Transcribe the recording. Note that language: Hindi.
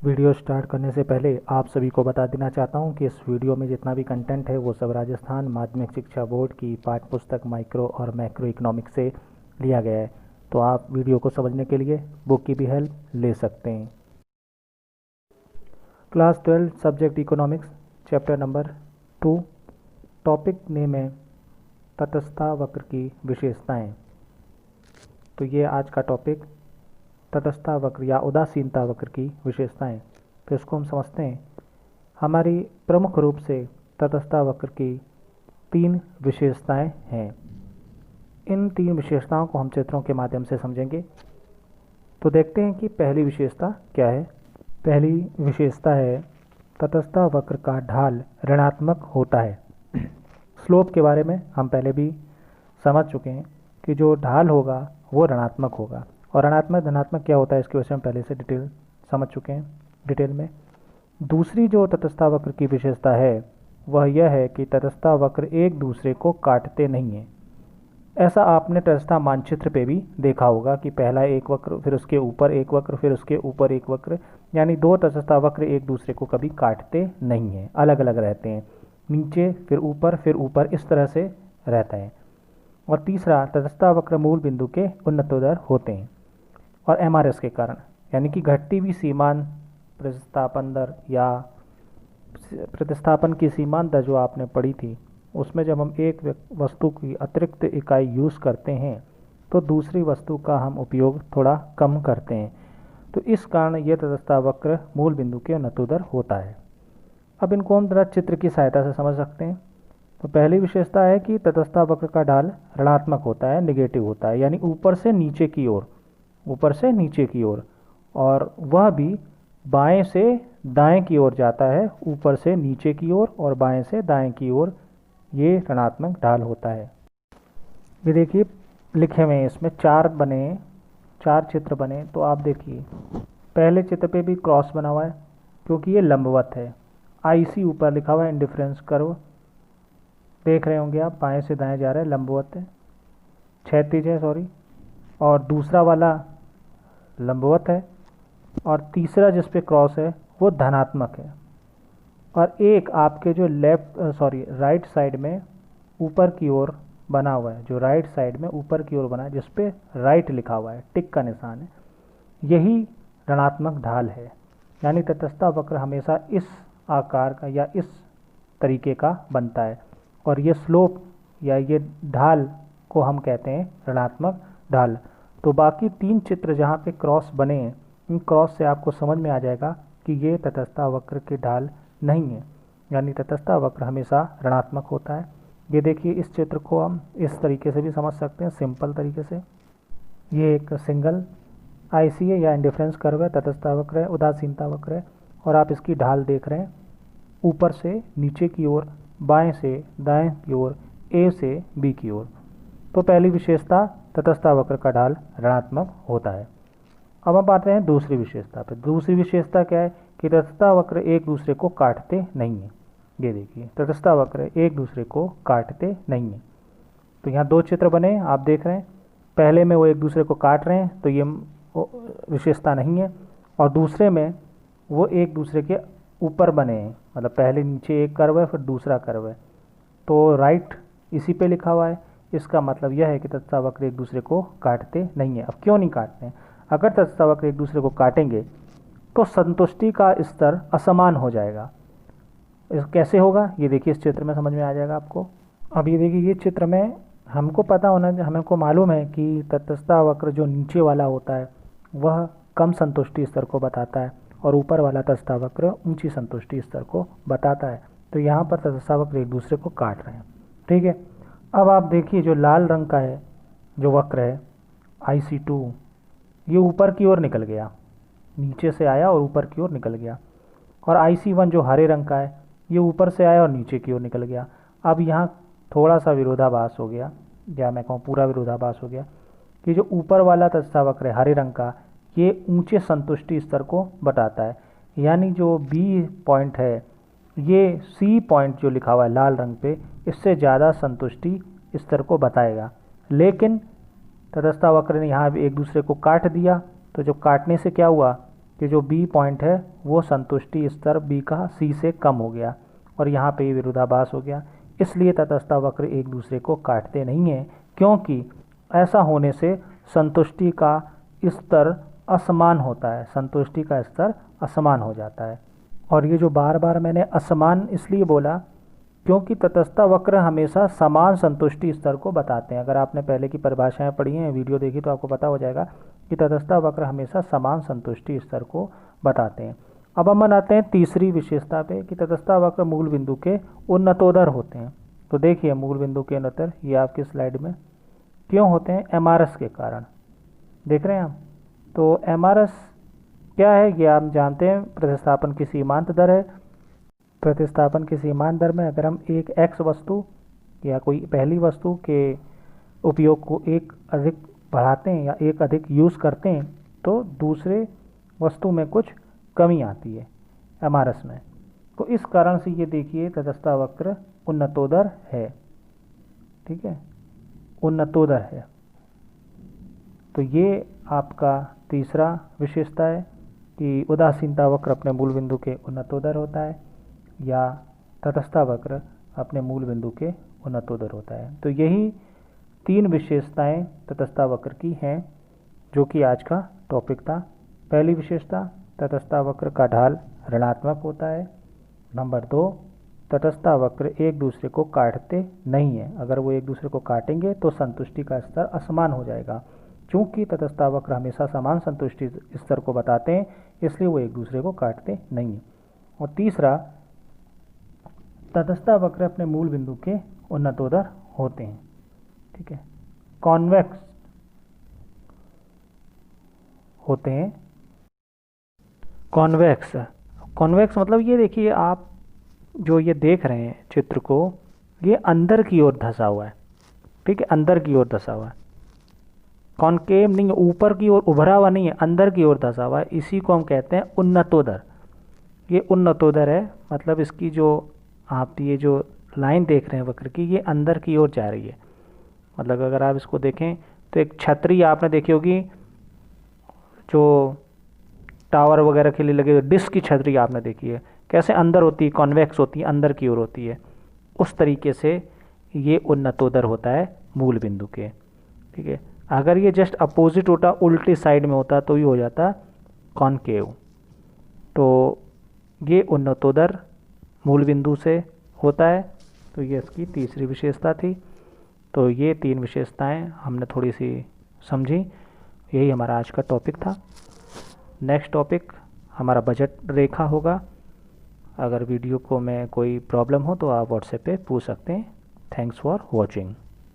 वीडियो स्टार्ट करने से पहले आप सभी को बता देना चाहता हूं कि इस वीडियो में जितना भी कंटेंट है वो सब राजस्थान माध्यमिक शिक्षा बोर्ड की पाठ्य पुस्तक माइक्रो और मैक्रो इकोनॉमिक्स से लिया गया है। तो आप वीडियो को समझने के लिए बुक की भी हेल्प ले सकते हैं। Class 12 subject economics chapter number 2 topic name है तटस्थता वक्र की विशेषताएं। तो ये आज का टॉपिक तटस्थता वक्र या उदासीनता वक्र की विशेषताएं। तो इसको हम समझते हैं। हमारी प्रमुख रूप से तटस्थता वक्र की 3 विशेषताएं हैं। इन 3 विशेषताओं को हम चित्रों के माध्यम से समझेंगे। तो देखते हैं कि पहली विशेषता क्या है। पहली विशेषता है तटस्थता वक्र का ढाल ऋणात्मक होता है। स्लोप के बारे में हम पहले भी समझ चुके हैं कि जो ढाल होगा वो ऋणात्मक होगा, और ऋणात्मक धनात्मक क्या होता है इसके विषय में पहले से डिटेल समझ चुके हैं डिटेल में। दूसरी जो तटस्थता वक्र की विशेषता है वह यह है कि तटस्थता वक्र एक दूसरे को काटते नहीं हैं। ऐसा आपने तटस्थता मानचित्र पे भी देखा होगा कि पहला एक वक्र, फिर उसके ऊपर एक वक्र, फिर उसके ऊपर एक वक्र, यानी 2 तटस्थता वक्र एक दूसरे को कभी काटते नहीं हैं, अलग अलग रहते हैं। नीचे फिर ऊपर इस तरह से रहता है। और तीसरा तटस्थता वक्र मूल बिंदु के उन्नतोदर होते हैं और एमआरएस के कारण, यानी कि घटती हुई सीमांत प्रतिस्थापन दर या प्रतिस्थापन की सीमांत दर जो आपने पढ़ी थी, उसमें जब हम एक वस्तु की अतिरिक्त इकाई यूज़ करते हैं तो दूसरी वस्तु का हम उपयोग थोड़ा कम करते हैं। तो इस कारण यह तटस्थता वक्र मूल बिंदु के उन्नतोदर होता है। अब इनको हम जरा चित्र की सहायता से समझ सकते हैं। तो पहली विशेषता है कि तटस्थता वक्र का ढाल ऋणात्मक होता है, निगेटिव होता है, यानी ऊपर से नीचे की ओर, और वह भी बाएं से दाएं की ओर जाता है, ऊपर से नीचे की ओर और बाएं से दाएं की ओर, ये ऋणात्मक ढाल होता है। ये देखिए लिखे हुए हैं, इसमें 4 चित्र बने। तो आप देखिए पहले चित्र पे भी क्रॉस बना हुआ है क्योंकि ये लंबवत है। आईसी ऊपर लिखा हुआ है, इंडिफरेंस कर्व देख रहे होंगे आप, बाएं से दाएं जा रहा है, लंबवत है, क्षैतिज है सॉरी, और दूसरा वाला लंबवत है, और तीसरा जिस पे क्रॉस है वो धनात्मक है। और एक आपके जो राइट साइड में ऊपर की ओर बना हुआ है, जो राइट साइड में ऊपर की ओर बना है, जिस पे राइट लिखा हुआ है, टिक का निशान है, यही ऋणात्मक ढाल है। यानी तटस्थता वक्र हमेशा इस आकार का या इस तरीके का बनता है, और ये स्लोप या ये ढाल को हम कहते हैं ऋणात्मक ढाल। तो बाकी 3 चित्र जहाँ पे क्रॉस बने हैं, इन क्रॉस से आपको समझ में आ जाएगा कि ये तटस्थता वक्र के ढाल नहीं है, यानी तटस्थता वक्र हमेशा ऋणात्मक होता है। ये देखिए इस चित्र को हम इस तरीके से भी समझ सकते हैं, सिंपल तरीके से। ये एक सिंगल आईसी है या इंडिफरेंस कर्व है, तटस्थता वक्र है, उदासीनता वक्र है, और आप इसकी ढाल देख रहे हैं ऊपर से नीचे की ओर, बाएं से दाएं की ओर, ए से बी की ओर। तो पहली विशेषता तटस्थता वक्र का ढाल ऋणात्मक होता है। अब हम आते हैं दूसरी विशेषता पर। दूसरी विशेषता क्या है कि तटस्थता वक्र एक दूसरे को काटते नहीं है। ये देखिए तटस्थता वक्र एक दूसरे को काटते नहीं है। तो यहाँ 2 चित्र बने आप देख रहे हैं, पहले में वो एक दूसरे को काट रहे हैं तो ये विशेषता नहीं है, और दूसरे में वो एक दूसरे के ऊपर बने हैं, मतलब पहले नीचे एक कर्व है फिर दूसरा कर्व है, तो राइट इसी पे लिखा हुआ है। इसका मतलब यह है कि तटस्थता वक्र एक दूसरे को काटते नहीं है। अब क्यों नहीं काटते हैं? अगर तटस्थता वक्र एक दूसरे को काटेंगे तो संतुष्टि का स्तर असमान हो जाएगा। कैसे होगा ये देखिए इस चित्र में समझ में आ जाएगा आपको। अब ये देखिए ये चित्र में हमको मालूम है कि तटस्थता वक्र जो नीचे वाला होता है वह कम संतुष्टि स्तर को बताता है, और ऊपर वाला तटस्थता वक्र ऊंची संतुष्टि स्तर को बताता है। तो यहाँ पर तटस्थता वक्र एक दूसरे को काट रहे हैं, ठीक है। अब आप देखिए जो लाल रंग का है जो वक्र है IC2, ये ऊपर की ओर निकल गया, नीचे से आया और ऊपर की ओर निकल गया। और IC1 जो हरे रंग का है ये ऊपर से आया और नीचे की ओर निकल गया। अब यहाँ थोड़ा सा विरोधाभास हो गया, या मैं कहूँ पूरा विरोधाभास हो गया, कि जो ऊपर वाला तटस्थता वक्र है हरे रंग का, ये ऊंचे संतुष्टि स्तर को बताता है, यानी जो B पॉइंट है ये C पॉइंट जो लिखा हुआ है लाल रंग पे, इससे ज़्यादा संतुष्टि स्तर को बताएगा। लेकिन तटस्थता वक्र ने यहाँ एक दूसरे को काट दिया, तो जो काटने से क्या हुआ कि जो बी पॉइंट है वो संतुष्टि स्तर बी का सी से कम हो गया और यहाँ पे विरोधाभास हो गया। इसलिए तटस्थता वक्र एक दूसरे को काटते नहीं हैं, क्योंकि ऐसा होने से संतुष्टि का स्तर असमान होता है, संतुष्टि का स्तर असमान हो जाता है। और ये जो बार बार मैंने असमान इसलिए बोला क्योंकि तटस्थता वक्र हमेशा समान संतुष्टि स्तर को बताते हैं। अगर आपने पहले की परिभाषाएं पढ़ी हैं, वीडियो देखी, तो आपको पता हो जाएगा कि तटस्थता वक्र हमेशा समान संतुष्टि स्तर को बताते हैं। अब हम आते हैं तीसरी विशेषता पे कि तटस्थता वक्र मूल बिंदु के उन्नतोदर होते हैं। तो देखिए मूल बिंदु के उन्नतोदर ये आपकी स्लाइड में क्यों होते हैं? एमआरएस के कारण। देख रहे हैं हम। तो एमआरएस क्या है ये आप जानते हैं, प्रतिस्थापन की सीमांत दर है। प्रतिस्थापन की सीमांत दर में अगर हम एक एक्स वस्तु या कोई पहली वस्तु के उपयोग को एक अधिक बढ़ाते हैं या एक अधिक यूज़ करते हैं तो दूसरे वस्तु में कुछ कमी आती है एमआरएस में। तो इस कारण से ये देखिए तटस्थता वक्र उन्नतोदर है। ठीक है, उन्नतोदर है। तो ये आपका तीसरा विशेषता है कि उदासीनता वक्र अपने मूल बिंदु के उन्नतोदर होता है या तटस्थता वक्र अपने मूल बिंदु के उन्नतोदर होता है। तो यही तीन विशेषताएं तटस्थता वक्र की हैं जो कि आज का टॉपिक था। पहली विशेषता, तटस्थता वक्र का ढाल ऋणात्मक होता है। नंबर 2, तटस्थता वक्र एक दूसरे को काटते नहीं हैं। अगर वो एक दूसरे को काटेंगे तो संतुष्टि का स्तर असमान हो जाएगा। चूंकि तटस्थता वक्र हमेशा समान संतुष्टि स्तर को बताते हैं इसलिए वो एक दूसरे को काटते नहीं हैं। और तीसरा, तटस्थता वक्र अपने मूल बिंदु के उन्नतोदर होते हैं। ठीक है, कॉन्वेक्स होते हैं। कॉन्वेक्स मतलब ये देखिए आप जो ये देख रहे हैं चित्र को, ये अंदर की ओर धंसा हुआ है। ठीक है, अंदर की ओर धंसा हुआ है, कॉनकेव नहीं है, ऊपर की ओर उभरा हुआ नहीं है, अंदर की ओर धंसा हुआ है। इसी को हम कहते हैं उन्नतोदर। ये उन्नतोदर है, मतलब इसकी जो आप ये जो लाइन देख रहे हैं वक्र की, ये अंदर की ओर जा रही है। मतलब अगर आप इसको देखें तो एक छतरी आपने देखी होगी जो टावर वगैरह के लिए लगे, डिस्क की छतरी आपने देखी है, कैसे अंदर होती है, कॉन्वेक्स होती है, अंदर की ओर होती है। उस तरीके से ये उन्नतोदर होता है मूल बिंदु के। ठीक है, अगर ये जस्ट अपोजिट होता, उल्टी साइड में होता, तो ये हो जाता कॉनकेव। तो ये उन्नतोदर मूल बिंदु से होता है। तो ये इसकी तीसरी विशेषता थी। तो ये तीन विशेषताएं हमने थोड़ी सी समझी। यही हमारा आज का टॉपिक था। नेक्स्ट टॉपिक हमारा बजट रेखा होगा। अगर वीडियो को में कोई प्रॉब्लम हो तो आप व्हाट्सएप पे पूछ सकते हैं। Thanks for watching.